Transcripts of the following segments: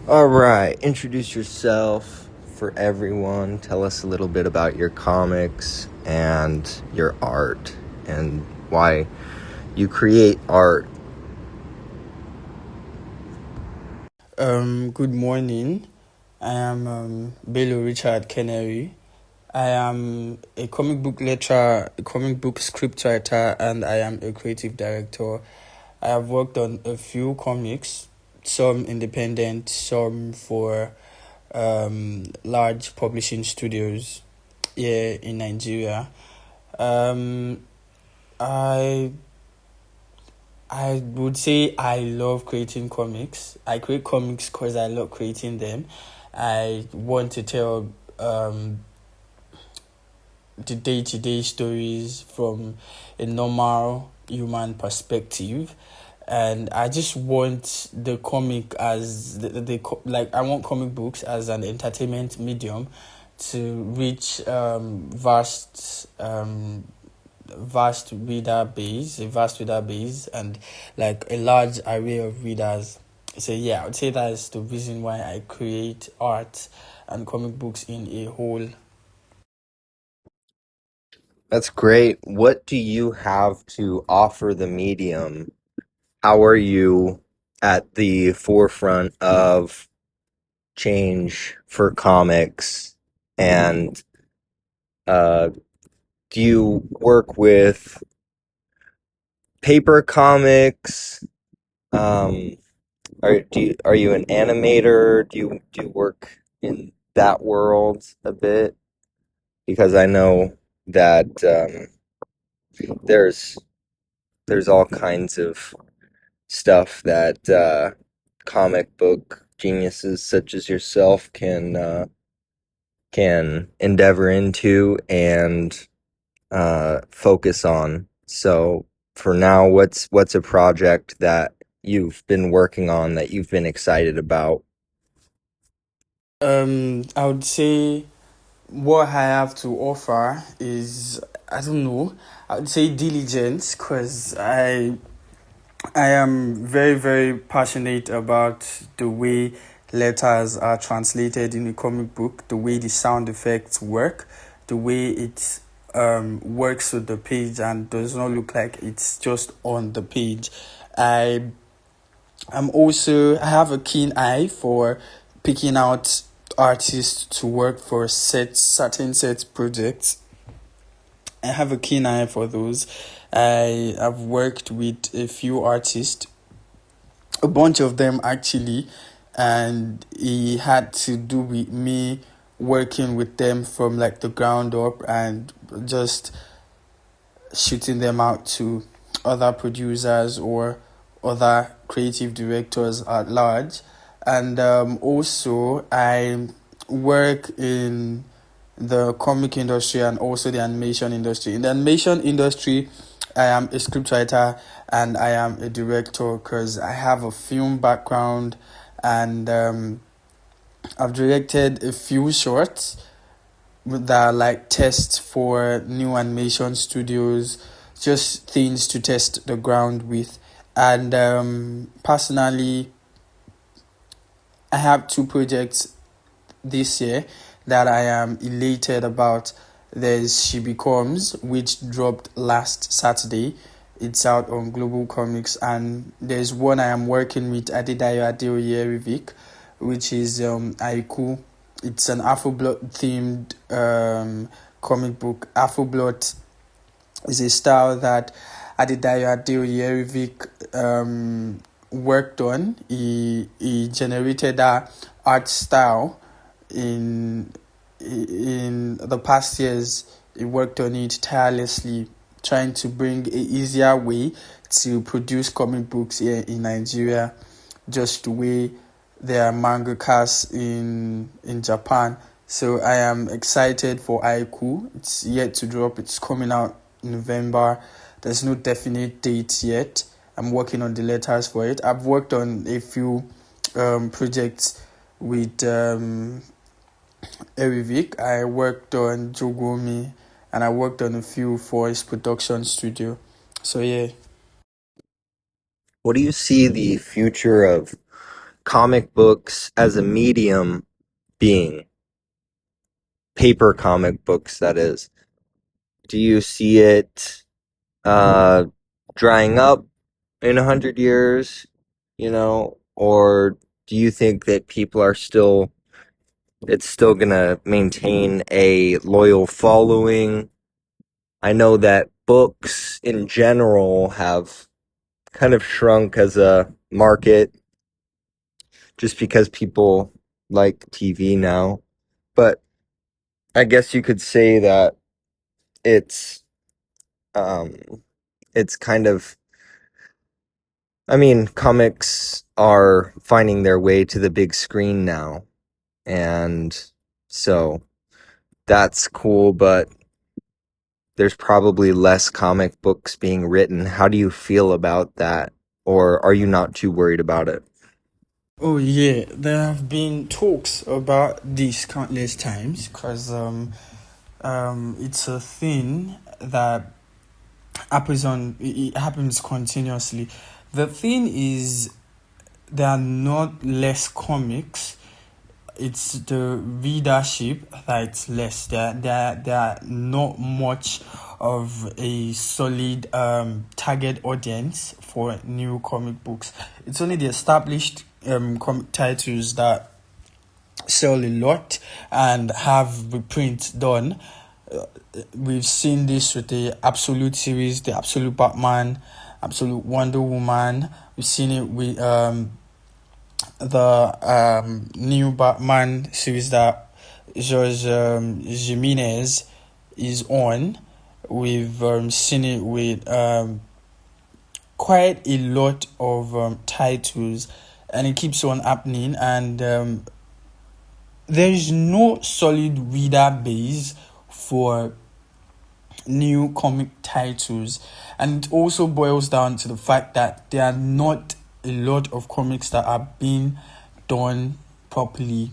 All right, introduce yourself for everyone. Tell us a little bit about your comics and your art and why you create art. Good morning. I am Bello Richard Kennery. I am a comic book lecturer, a comic book scriptwriter, and I am a creative director. I have worked on a few comics, some independent, some for large publishing studios here in Nigeria. Um, I I would say I love creating comics. I create comics because I love creating them. I want to tell um, the day to day stories from a normal human perspective. And I just want the comic as like I want comic books as an entertainment medium to reach vast reader base, and like a large array of readers. So yeah, I would say that's the reason why I create art and comic books in a whole. That's great. What do you have to offer the medium? How are you at the forefront of change for comics? And uh, do you work with paper comics? Um, are you an animator? Do you work in that world a bit? Because I know that there's there's all kinds of stuff that comic book geniuses such as yourself can endeavor into and focus on. So for now, what's a project that you've been working on that you've been excited about? I would say what I have to offer is, I don't know, I would say diligence, because I am very, very passionate about the way letters are translated in a comic book, the way the sound effects work, the way it works with the page and does not look like it's just on the page. I I have a keen eye for picking out artists to work for certain set projects. I have a keen eye for those. I have worked with a few artists, a bunch of them actually, and he had to do with me working with them from like the ground up and just shooting them out to other producers or other creative directors at large. And also, I work in the comic industry and also the animation industry. In the animation industry, I am a scriptwriter and I am a director because I have a film background, and I've directed a few shorts that are like tests for new animation studios, just things to test the ground with. And personally, I have two projects this year that I am elated about. There's She Becomes, which dropped last Saturday. It's out on Global Comics, and there's one I am working with Adedayo Adeoye, which is Aiku. It's an Afroblot themed comic book. Afroblot is a style that Adedayo Adeoye worked on. He generated that art style in in the past years. He worked on it tirelessly, trying to bring a easier way to produce comic books here in Nigeria, just the way there are mangakas in Japan. So I am excited for Aiku. It's yet to drop. It's coming out in November. There's no definite date yet. I'm working on the letters for it. I've worked on a few projects with Erivik. I worked on Jogomi, and I worked on a few for his production studio. So yeah. What do you see the future of comic books as a medium being? Paper comic books, that is. Do you see it uh, drying up in 100 years, or do you think that people are still, it's still gonna maintain a loyal following? I know that books in general have kind of shrunk as a market just because people like TV now. But I guess you could say that it's um it's kind of, I mean, comics are finding their way to the big screen now. And so that's cool, but there's probably less comic books being written. How do you feel about that? Or are you not too worried about it? Oh yeah, there have been talks about this countless times because it's a thing that it happens continuously. The thing is, there are not less comics. It's the readership that's less. There are not much of a solid target audience for new comic books. It's only the established comic titles that sell a lot and have reprints done. Uh, we've seen this with the Absolute series, the Absolute Batman, Absolute Wonder Woman. We've seen it with the new Batman series that George Jimenez is on. We've seen it with quite a lot of titles, and it keeps on happening. And there is no solid reader base for new comic titles, and it also boils down to the fact that there are not a lot of comics that are being done properly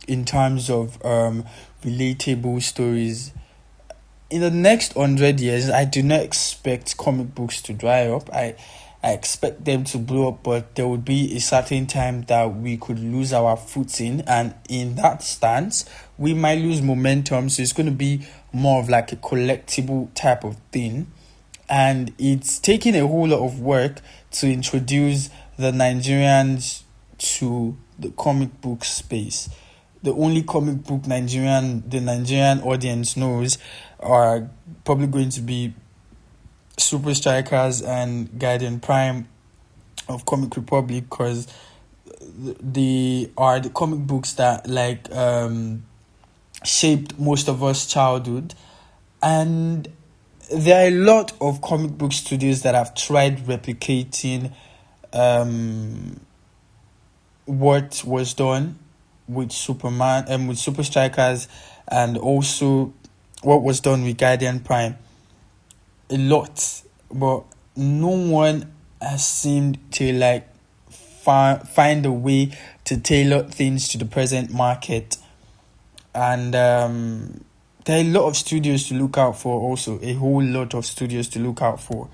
in terms of relatable stories. In the next 100 years, I do not expect comic books to dry up. I expect them to blow up, but there would be a certain time that we could lose our footing, and in that stance, we might lose momentum. So it's going to be more of like a collectible type of thing, and it's taking a whole lot of work to introduce the Nigerians to the comic book space. The only comic book the Nigerian audience knows are probably going to be Super Strikers and Guardian Prime of Comic Republic, because they are the comic books that shaped most of us childhood. And there are a lot of comic book studios that have tried replicating um what was done with Superman and with Super Strikers, and also what was done with Guardian Prime. A lot, but no one has seemed to find a way to tailor things to the present market. And there are a lot of studios to look out for, also a whole lot of studios to look out for.